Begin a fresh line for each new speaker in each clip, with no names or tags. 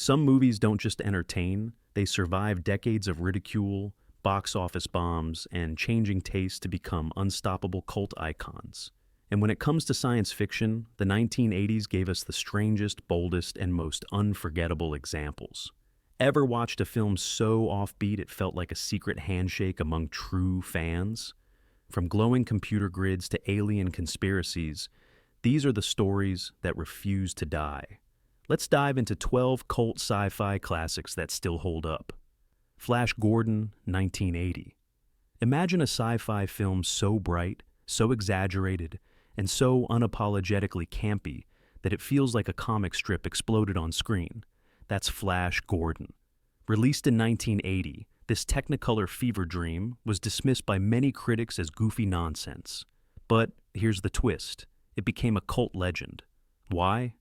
Some movies don't just entertain, they survive decades of ridicule, box office bombs, and changing tastes to become unstoppable cult icons. And when it comes to science fiction, the 1980s gave us the strangest, boldest, and most unforgettable examples. Ever watched a film so offbeat it felt like a secret handshake among true fans? From glowing computer grids to alien conspiracies, these are the stories that refuse to die. Let's dive into 12 cult sci-fi classics that still hold up. Flash Gordon, 1980. Imagine a sci-fi film so bright, so exaggerated, and so unapologetically campy that it feels like a comic strip exploded on screen. That's Flash Gordon. Released in 1980, this Technicolor fever dream was dismissed by many critics as goofy nonsense. But here's the twist. It became a cult legend. Why?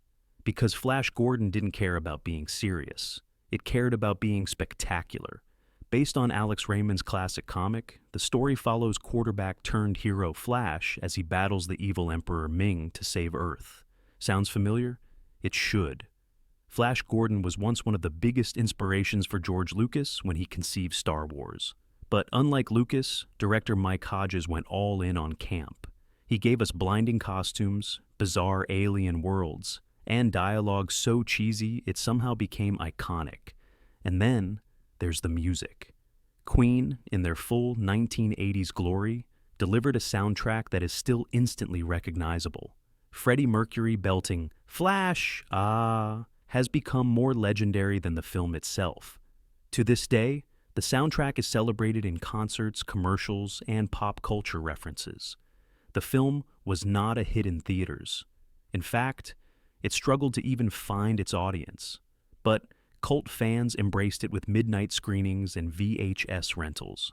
Because Flash Gordon didn't care about being serious. It cared about being spectacular. Based on Alex Raymond's classic comic, the story follows quarterback-turned-hero Flash as he battles the evil Emperor Ming to save Earth. Sounds familiar? It should. Flash Gordon was once one of the biggest inspirations for George Lucas when he conceived Star Wars. But unlike Lucas, director Mike Hodges went all in on camp. He gave us blinding costumes, bizarre alien worlds, and dialogue so cheesy it somehow became iconic. And then there's the music. Queen, in their full 1980s glory, delivered a soundtrack that is still instantly recognizable. Freddie Mercury belting "Flash, ah," has become more legendary than the film itself. To this day, the soundtrack is celebrated in concerts, commercials, and pop culture references. The film was not a hit in theaters. In fact, it struggled to even find its audience. But cult fans embraced it with midnight screenings and VHS rentals.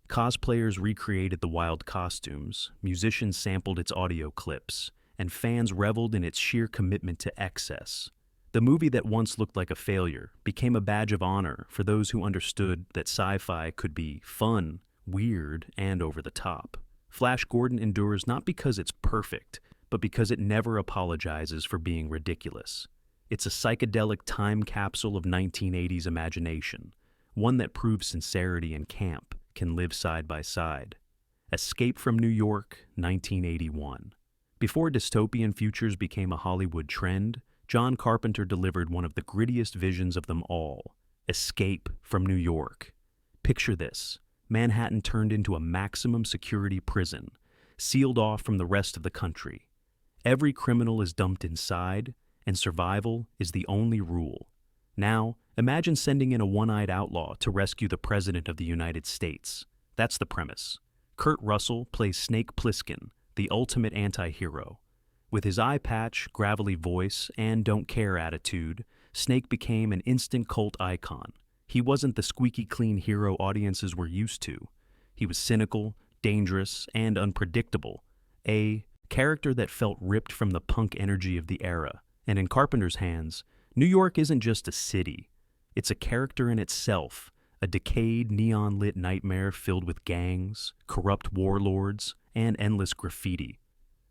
Cosplayers recreated the wild costumes, musicians sampled its audio clips, and fans reveled in its sheer commitment to excess. The movie that once looked like a failure became a badge of honor for those who understood that sci-fi could be fun, weird, and over the top. Flash Gordon endures not because it's perfect, but because it never apologizes for being ridiculous. It's a psychedelic time capsule of 1980s imagination, one that proves sincerity and camp can live side by side. Escape from New York, 1981. Before dystopian futures became a Hollywood trend, John Carpenter delivered one of the grittiest visions of them all: Escape from New York. Picture this: Manhattan turned into a maximum security prison, sealed off from the rest of the country. Every criminal is dumped inside, and survival is the only rule. Now, imagine sending in a one-eyed outlaw to rescue the President of the United States. That's the premise. Kurt Russell plays Snake Plissken, the ultimate anti-hero. With his eye patch, gravelly voice, and don't-care attitude, Snake became an instant cult icon. He wasn't the squeaky-clean hero audiences were used to. He was cynical, dangerous, and unpredictable. A character that felt ripped from the punk energy of the era. And in Carpenter's hands, New York isn't just a city. It's a character in itself, a decayed, neon-lit nightmare filled with gangs, corrupt warlords, and endless graffiti.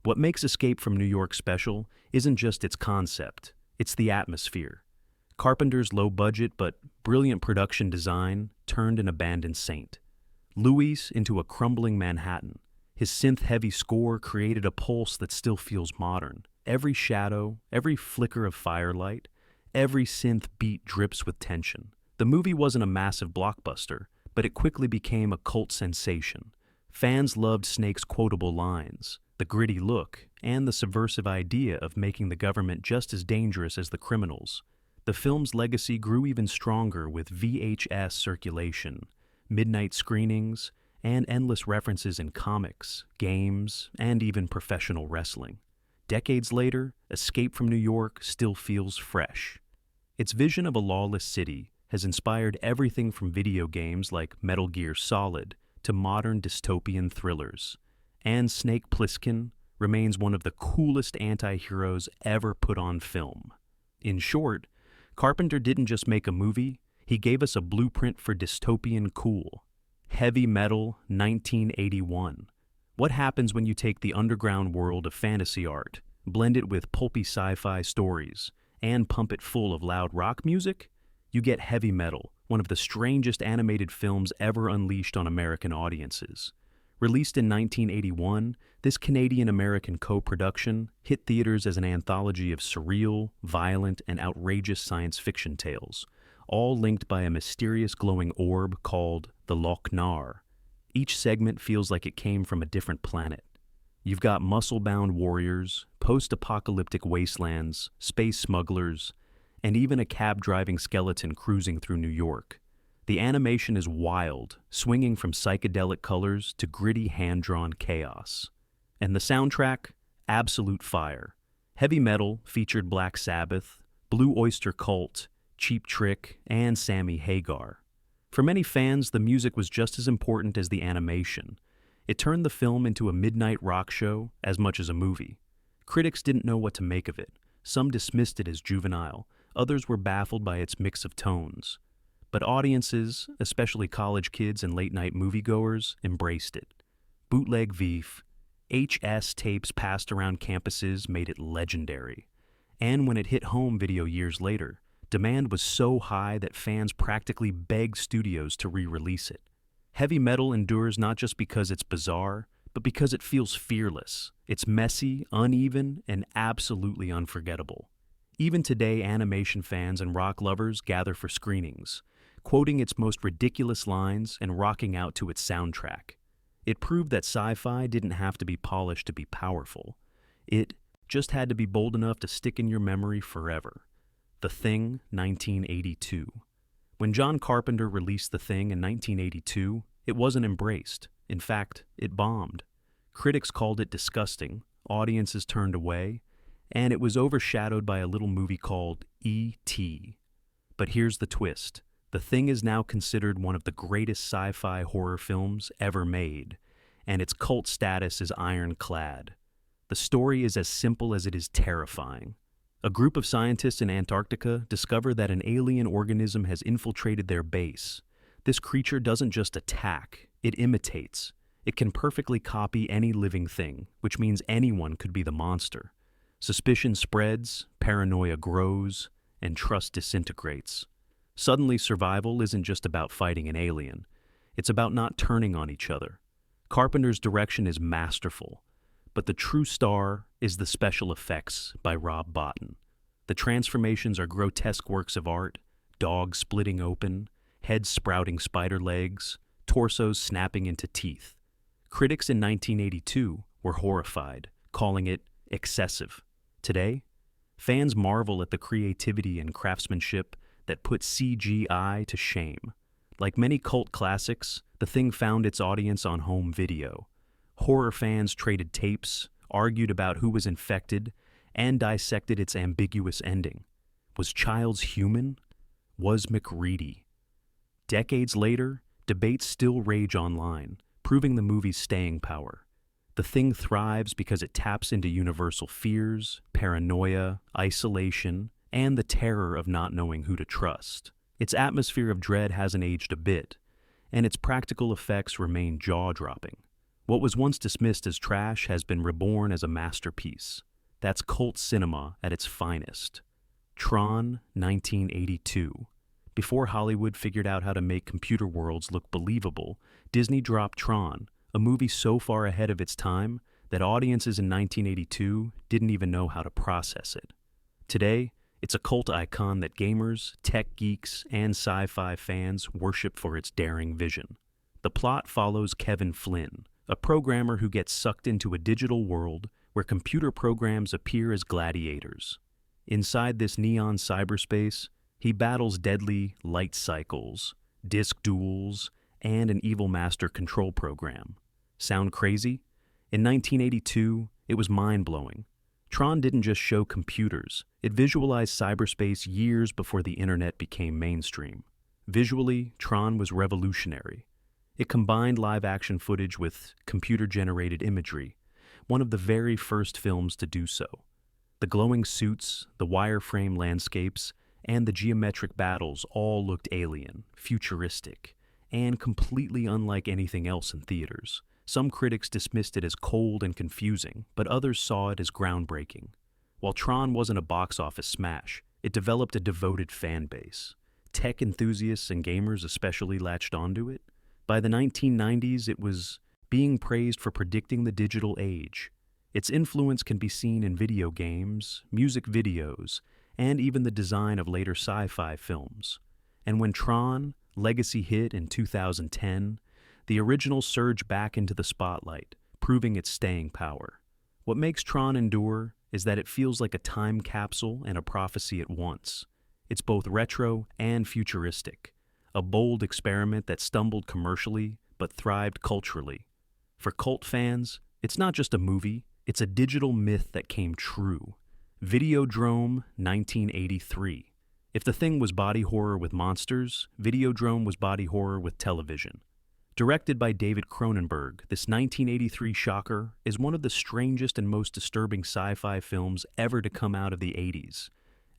What makes Escape from New York special isn't just its concept, it's the atmosphere. Carpenter's low-budget but brilliant production design turned an abandoned saint. Louis into a crumbling Manhattan. His synth-heavy score created a pulse that still feels modern. Every shadow, every flicker of firelight, every synth beat drips with tension. The movie wasn't a massive blockbuster, but it quickly became a cult sensation. Fans loved Snake's quotable lines, the gritty look, and the subversive idea of making the government just as dangerous as the criminals. The film's legacy grew even stronger with VHS circulation, midnight screenings, and endless references in comics, games, and even professional wrestling. Decades later, Escape from New York still feels fresh. Its vision of a lawless city has inspired everything from video games like Metal Gear Solid to modern dystopian thrillers. And Snake Plissken remains one of the coolest anti-heroes ever put on film. In short, Carpenter didn't just make a movie, he gave us a blueprint for dystopian cool. Heavy Metal, 1981. What happens when you take the underground world of fantasy art, blend it with pulpy sci-fi stories, and pump it full of loud rock music? you get Heavy Metal, one of the strangest animated films ever unleashed on American audiences. Released in 1981, this Canadian-American co-production hit theaters as an anthology of surreal, violent, and outrageous science fiction tales, all linked by a mysterious glowing orb called the Loch Nar. Each segment feels like it came from a different planet. You've got muscle-bound warriors, post-apocalyptic wastelands, space smugglers, and even a cab-driving skeleton cruising through New York. The animation is wild, swinging from psychedelic colors to gritty hand-drawn chaos. And the soundtrack? Absolute fire. Heavy Metal featured Black Sabbath, Blue Oyster Cult, Cheap Trick, and Sammy Hagar. For many fans, the music was just as important as the animation. It turned the film into a midnight rock show as much as a movie. Critics didn't know what to make of it. Some dismissed it as juvenile, others were baffled by its mix of tones. But audiences, especially college kids and late-night moviegoers, embraced it. Bootleg VF, HS tapes passed around campuses made it legendary. And when it hit home video years later, demand was so high that fans practically begged studios to re-release it. Heavy Metal endures not just because it's bizarre, but because it feels fearless. It's messy, uneven, and absolutely unforgettable. Even today, animation fans and rock lovers gather for screenings, quoting its most ridiculous lines and rocking out to its soundtrack. It proved that sci-fi didn't have to be polished to be powerful. It just had to be bold enough to stick in your memory forever. The Thing, 1982. When John Carpenter released The Thing in 1982, it wasn't embraced. In fact, it bombed. Critics called it disgusting, audiences turned away, and it was overshadowed by a little movie called E.T. But here's the twist. The Thing is now considered one of the greatest sci-fi horror films ever made, and its cult status is ironclad. The story is as simple as it is terrifying. A group of scientists in Antarctica discover that an alien organism has infiltrated their base. This creature doesn't just attack, it imitates. It can perfectly copy any living thing, which means anyone could be the monster. Suspicion spreads, paranoia grows, and trust disintegrates. Suddenly, survival isn't just about fighting an alien. It's about not turning on each other. Carpenter's direction is masterful, but the true star is the special effects by Rob Bottin. The transformations are grotesque works of art, dogs splitting open, heads sprouting spider legs, torsos snapping into teeth. Critics in 1982 were horrified, calling it excessive. Today, fans marvel at the creativity and craftsmanship that put CGI to shame. Like many cult classics, The Thing found its audience on home video. Horror fans traded tapes, argued about who was infected, and dissected its ambiguous ending. Was Childs human? Was McReady? Decades later, debates still rage online, proving the movie's staying power. The Thing thrives because it taps into universal fears, paranoia, isolation, and the terror of not knowing who to trust. Its atmosphere of dread hasn't aged a bit, and its practical effects remain jaw-dropping. What was once dismissed as trash has been reborn as a masterpiece. That's cult cinema at its finest. Tron, 1982. Before Hollywood figured out how to make computer worlds look believable, Disney dropped Tron, a movie so far ahead of its time that audiences in 1982 didn't even know how to process it. Today, it's a cult icon that gamers, tech geeks, and sci-fi fans worship for its daring vision. The plot follows Kevin Flynn, a programmer who gets sucked into a digital world where computer programs appear as gladiators. Inside this neon cyberspace, he battles deadly light cycles, disk duels, and an evil master control program. Sound crazy? In 1982, it was mind-blowing. Tron didn't just show computers, it visualized cyberspace years before the internet became mainstream. Visually, Tron was revolutionary. It combined live-action footage with computer-generated imagery, one of the very first films to do so. The glowing suits, the wireframe landscapes, and the geometric battles all looked alien, futuristic, and completely unlike anything else in theaters. Some critics dismissed it as cold and confusing, but others saw it as groundbreaking. While Tron wasn't a box office smash, it developed a devoted fan base. Tech enthusiasts and gamers especially latched onto it. By the 1990s, it was being praised for predicting the digital age. Its influence can be seen in video games, music videos, and even the design of later sci-fi films. And when Tron Legacy hit in 2010, the original surged back into the spotlight, proving its staying power. What makes Tron endure is that it feels like a time capsule and a prophecy at once. It's both retro and futuristic, a bold experiment that stumbled commercially but thrived culturally. For cult fans, it's not just a movie, it's a digital myth that came true. Videodrome 1983. If The Thing was body horror with monsters, Videodrome was body horror with television. Directed by David Cronenberg, this 1983 shocker is one of the strangest and most disturbing sci-fi films ever to come out of the 80s.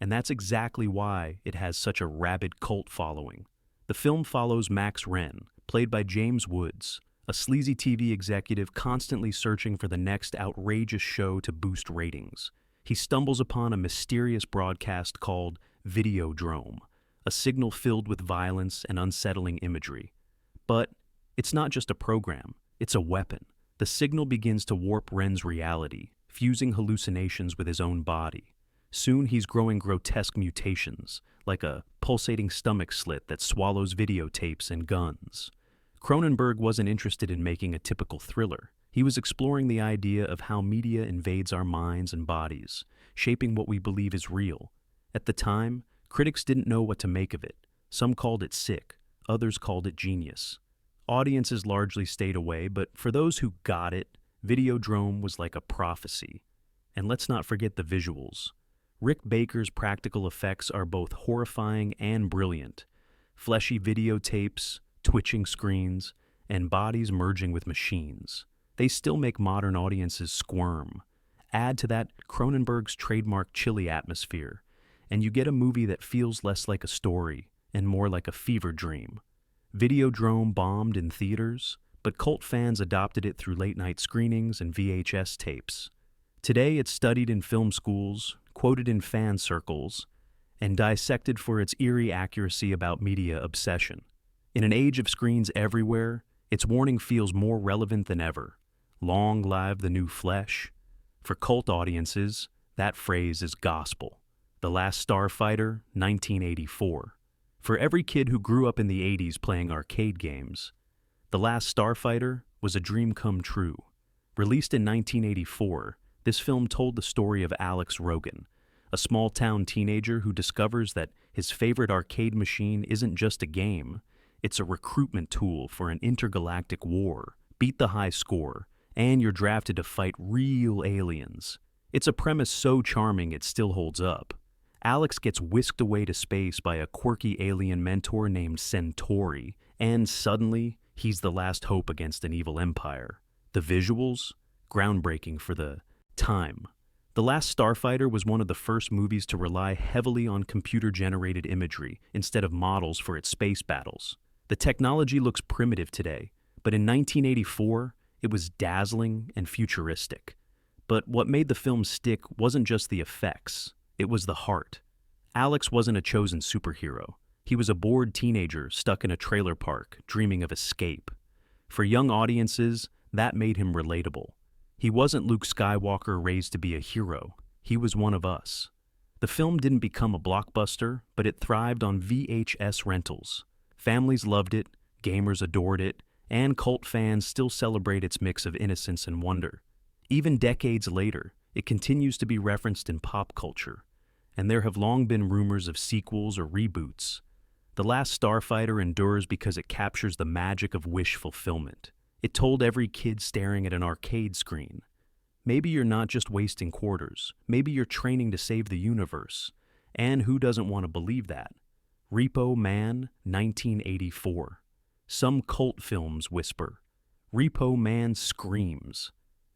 And that's exactly why it has such a rabid cult following. The film follows Max Wren, played by James Woods, a sleazy TV executive constantly searching for the next outrageous show to boost ratings. He stumbles upon a mysterious broadcast called Videodrome, a signal filled with violence and unsettling imagery. But it's not just a program, it's a weapon. The signal begins to warp Wren's reality, fusing hallucinations with his own body. Soon he's growing grotesque mutations, like a pulsating stomach slit that swallows videotapes and guns. Cronenberg wasn't interested in making a typical thriller. He was exploring the idea of how media invades our minds and bodies, shaping what we believe is real. At the time, critics didn't know what to make of it. Some called it sick, others called it genius. Audiences largely stayed away, but for those who got it, Videodrome was like a prophecy. And let's not forget the visuals. Rick Baker's practical effects are both horrifying and brilliant. Fleshy videotapes, twitching screens, and bodies merging with machines. They still make modern audiences squirm. Add to that Cronenberg's trademark chilly atmosphere, and you get a movie that feels less like a story and more like a fever dream. Videodrome bombed in theaters, but cult fans adopted it through late-night screenings and VHS tapes. Today it's studied in film schools, quoted in fan circles, and dissected for its eerie accuracy about media obsession. In an age of screens everywhere, its warning feels more relevant than ever. Long live the new flesh. For cult audiences, that phrase is gospel. The Last Starfighter, 1984. For every kid who grew up in the 80s playing arcade games, The Last Starfighter was a dream come true. Released in 1984, this film told the story of Alex Rogan, a small-town teenager who discovers that his favorite arcade machine isn't just a game, it's a recruitment tool for an intergalactic war. Beat the high score, and you're drafted to fight real aliens. It's a premise so charming it still holds up. Alex gets whisked away to space by a quirky alien mentor named Centauri, and suddenly, he's the last hope against an evil empire. The visuals? Groundbreaking for the time. The Last Starfighter was one of the first movies to rely heavily on computer-generated imagery instead of models for its space battles. The technology looks primitive today, but in 1984, it was dazzling and futuristic. But what made the film stick wasn't just the effects, it was the heart. Alex wasn't a chosen superhero. He was a bored teenager stuck in a trailer park, dreaming of escape. For young audiences, that made him relatable. He wasn't Luke Skywalker raised to be a hero. He was one of us. The film didn't become a blockbuster, but it thrived on VHS rentals. Families loved it, gamers adored it, and cult fans still celebrate its mix of innocence and wonder. Even decades later, it continues to be referenced in pop culture, and there have long been rumors of sequels or reboots. The Last Starfighter endures because it captures the magic of wish fulfillment. It told every kid staring at an arcade screen, maybe you're not just wasting quarters, maybe you're training to save the universe. And who doesn't want to believe that? Repo Man, 1984. Some cult films whisper. Repo Man screams.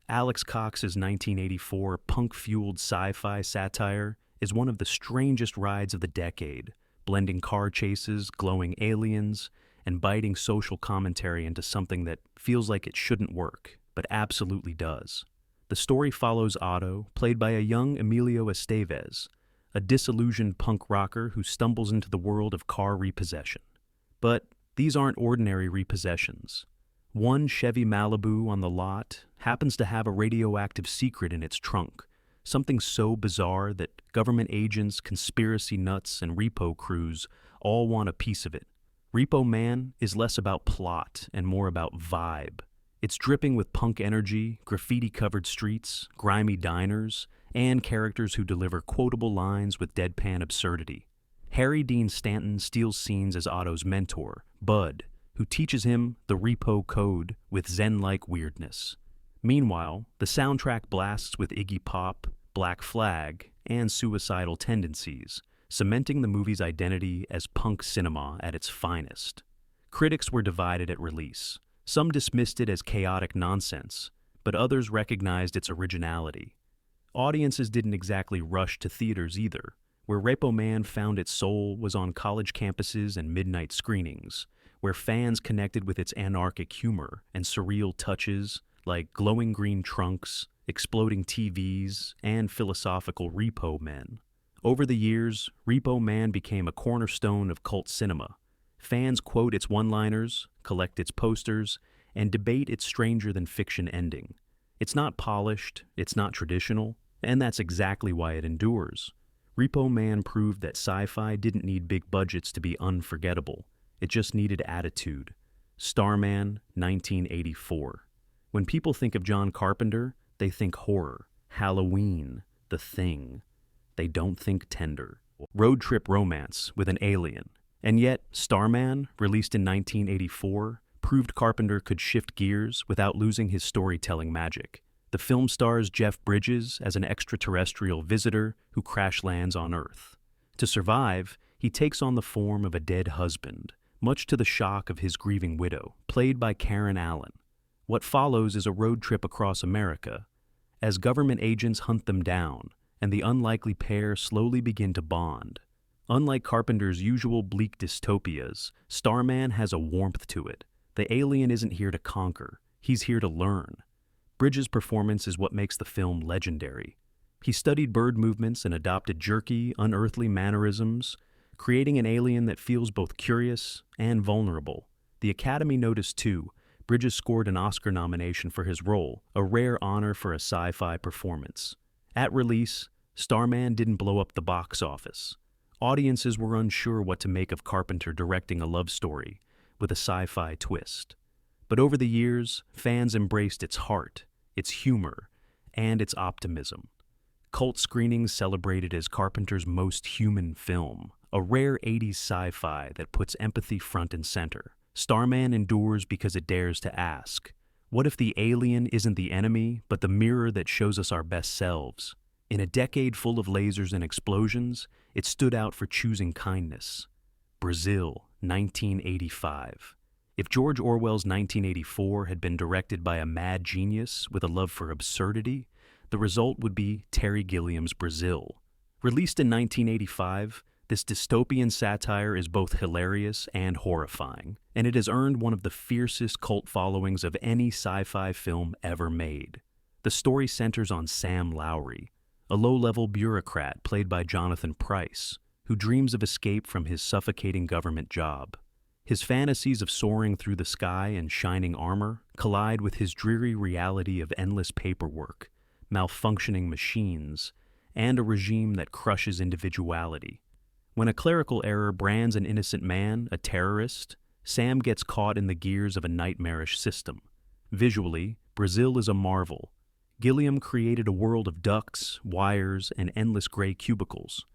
Alex Cox's 1984 punk-fueled sci-fi satire is one of the strangest rides of the decade, blending car chases, glowing aliens, and biting social commentary into something that feels like it shouldn't work, but absolutely does. The story follows Otto, played by a young Emilio Estevez, a disillusioned punk rocker who stumbles into the world of car repossession. But these aren't ordinary repossessions. One Chevy Malibu on the lot happens to have a radioactive secret in its trunk, something so bizarre that government agents, conspiracy nuts, and repo crews all want a piece of it. Repo Man is less about plot and more about vibe. It's dripping with punk energy, graffiti-covered streets, grimy diners, and characters who deliver quotable lines with deadpan absurdity. Harry Dean Stanton steals scenes as Otto's mentor, Bud, who teaches him the repo code with zen-like weirdness. Meanwhile, the soundtrack blasts with Iggy Pop, Black Flag, and suicidal tendencies, cementing the movie's identity as punk cinema at its finest. Critics were divided at release. Some dismissed it as chaotic nonsense, but others recognized its originality. Audiences didn't exactly rush to theaters either. Where Repo Man found its soul was on college campuses and midnight screenings, where fans connected with its anarchic humor and surreal touches like glowing green trunks, exploding TVs, and philosophical repo men. Over the years, Repo Man became a cornerstone of cult cinema. Fans quote its one-liners, collect its posters, and debate its stranger-than-fiction ending. It's not polished, it's not traditional, and that's exactly why it endures. Repo Man proved that sci-fi didn't need big budgets to be unforgettable. It just needed attitude. Starman, 1984. When people think of John Carpenter, they think horror, Halloween, The Thing. They don't think tender. Road trip romance with an alien. And yet, Starman, released in 1984, proved Carpenter could shift gears without losing his storytelling magic. The film stars Jeff Bridges as an extraterrestrial visitor who crash lands on Earth. To survive, he takes on the form of a dead husband, much to the shock of his grieving widow, played by Karen Allen. What follows is a road trip across America, as government agents hunt them down, and the unlikely pair slowly begin to bond. Unlike Carpenter's usual bleak dystopias, Starman has a warmth to it. The alien isn't here to conquer, he's here to learn. Bridges' performance is what makes the film legendary. He studied bird movements and adopted jerky, unearthly mannerisms, creating an alien that feels both curious and vulnerable. The Academy noticed too. Bridges scored an Oscar nomination for his role, a rare honor for a sci-fi performance. At release, Starman didn't blow up the box office. Audiences were unsure what to make of Carpenter directing a love story with a sci-fi twist. But over the years, fans embraced its heart, its humor, and its optimism. Cult screenings celebrated as Carpenter's most human film, a rare 80s sci-fi that puts empathy front and center. Starman endures because it dares to ask, what if the alien isn't the enemy, but the mirror that shows us our best selves? In a decade full of lasers and explosions, it stood out for choosing kindness. Brazil, 1985. If George Orwell's 1984 had been directed by a mad genius with a love for absurdity, the result would be Terry Gilliam's Brazil. Released in 1985, this dystopian satire is both hilarious and horrifying, and it has earned one of the fiercest cult followings of any sci-fi film ever made. The story centers on Sam Lowry, a low-level bureaucrat played by Jonathan Pryce, who dreams of escape from his suffocating government job. His fantasies of soaring through the sky in shining armor collide with his dreary reality of endless paperwork, malfunctioning machines, and a regime that crushes individuality. When a clerical error brands an innocent man a terrorist, Sam gets caught in the gears of a nightmarish system. Visually, Brazil is a marvel. Gilliam created a world of ducts, wires, and endless gray cubicles.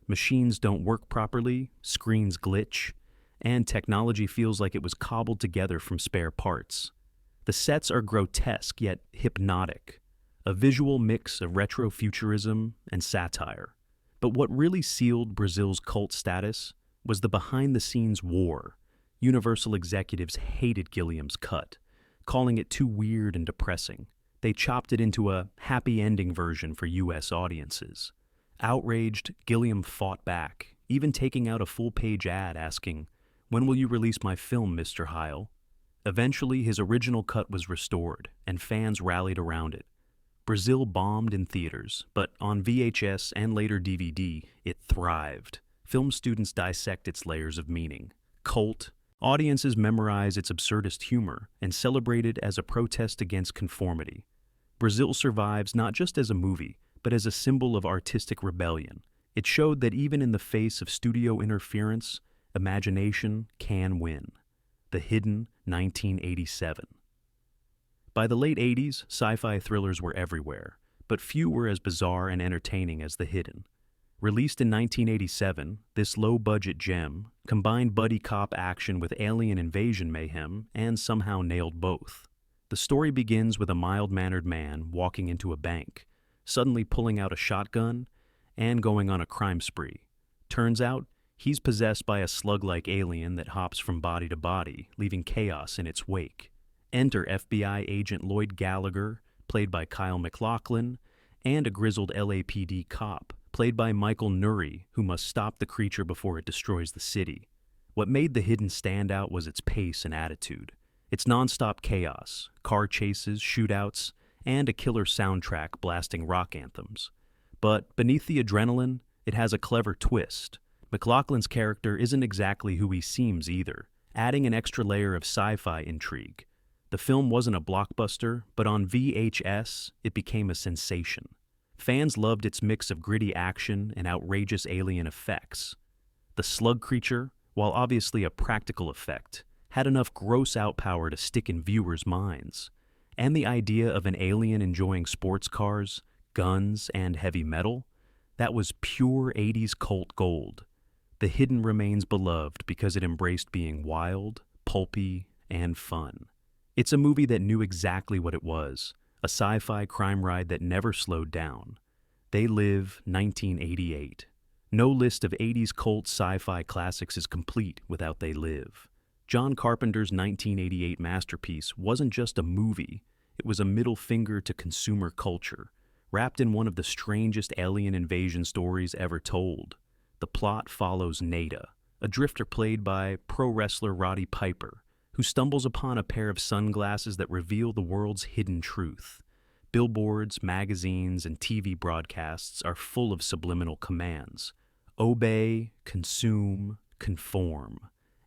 Machines don't work properly, screens glitch, and technology feels like it was cobbled together from spare parts. The sets are grotesque yet hypnotic, a visual mix of retrofuturism and satire. But what really sealed Brazil's cult status was the behind-the-scenes war. Universal executives hated Gilliam's cut, calling it too weird and depressing. They chopped it into a happy ending version for U.S. audiences. Outraged, Gilliam fought back, even taking out a full-page ad asking, "When will you release my film, Mr. Heil?" Eventually, his original cut was restored, and fans rallied around it. Brazil bombed in theaters, but on VHS and later DVD, it thrived. Film students dissect its layers of meaning. Cult. Audiences memorize its absurdist humor and celebrate it as a protest against conformity. Brazil survives not just as a movie, but as a symbol of artistic rebellion. It showed that even in the face of studio interference, imagination can win. The Hidden, 1987. By the late 80s, sci-fi thrillers were everywhere, but few were as bizarre and entertaining as The Hidden. Released in 1987, this low-budget gem combined buddy cop action with alien invasion mayhem and somehow nailed both. The story begins with a mild-mannered man walking into a bank, suddenly pulling out a shotgun and going on a crime spree. Turns out, he's possessed by a slug-like alien that hops from body to body, leaving chaos in its wake. Enter FBI agent Lloyd Gallagher, played by Kyle MacLachlan, and a grizzled LAPD cop, played by Michael Nuri, who must stop the creature before it destroys the city. What made The Hidden stand out was its pace and attitude. It's non-stop chaos, car chases, shootouts, and a killer soundtrack blasting rock anthems. But beneath the adrenaline, it has a clever twist. MacLachlan's character isn't exactly who he seems either, adding an extra layer of sci-fi intrigue. The film wasn't a blockbuster, but on VHS, it became a sensation. Fans loved its mix of gritty action and outrageous alien effects. The slug creature, while obviously a practical effect, had enough gross-out power to stick in viewers' minds. And the idea of an alien enjoying sports cars, guns, and heavy metal, that was pure 80s cult gold. The Hidden remains beloved because it embraced being wild, pulpy, and fun. It's a movie that knew exactly what it was, a sci-fi crime ride that never slowed down. They Live, 1988. No list of 80s cult sci-fi classics is complete without They Live. John Carpenter's 1988 masterpiece wasn't just a movie, it was a middle finger to consumer culture, wrapped in one of the strangest alien invasion stories ever told. The plot follows Nada, a drifter played by pro wrestler Roddy Piper, who stumbles upon a pair of sunglasses that reveal the world's hidden truth. Billboards, magazines, and TV broadcasts are full of subliminal commands. Obey, consume, conform.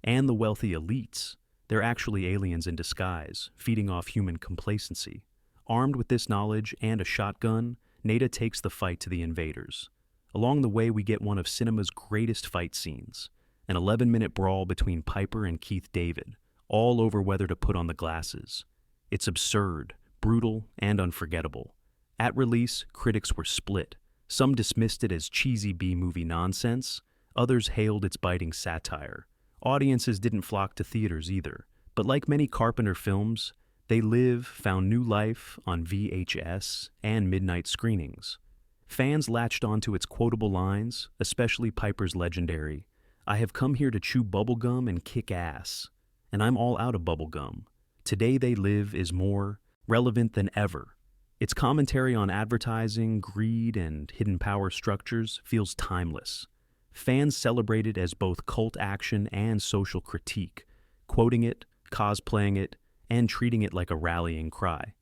And the wealthy elites, they're actually aliens in disguise, feeding off human complacency. Armed with this knowledge and a shotgun, Nada takes the fight to the invaders. Along the way, we get one of cinema's greatest fight scenes, an 11-minute brawl between Piper and Keith David, all over whether to put on the glasses. It's absurd, brutal, and unforgettable. At release, critics were split. Some dismissed it as cheesy B-movie nonsense, others hailed its biting satire. Audiences didn't flock to theaters either, but like many Carpenter films, They Live found new life on VHS and midnight screenings. Fans latched onto its quotable lines, especially Piper's legendary, "I have come here to chew bubblegum and kick ass. And I'm all out of bubblegum. Today They Live is more relevant than ever." Its commentary on advertising, greed, and hidden power structures feels timeless. Fans celebrate it as both cult action and social critique, quoting it, cosplaying it, and treating it like a rallying cry.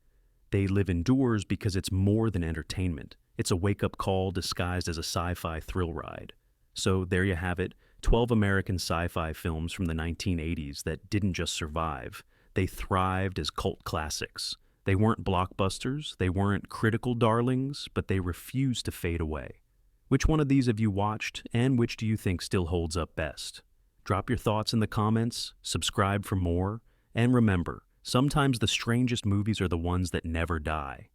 They Live endures because it's more than entertainment. It's a wake-up call disguised as a sci-fi thrill ride. So there you have it, 12 American sci-fi films from the 1980s that didn't just survive, they thrived as cult classics. They weren't blockbusters, they weren't critical darlings, but they refused to fade away. Which one of these have you watched, and which do you think still holds up best? Drop your thoughts in the comments, subscribe for more, and remember, sometimes the strangest movies are the ones that never die.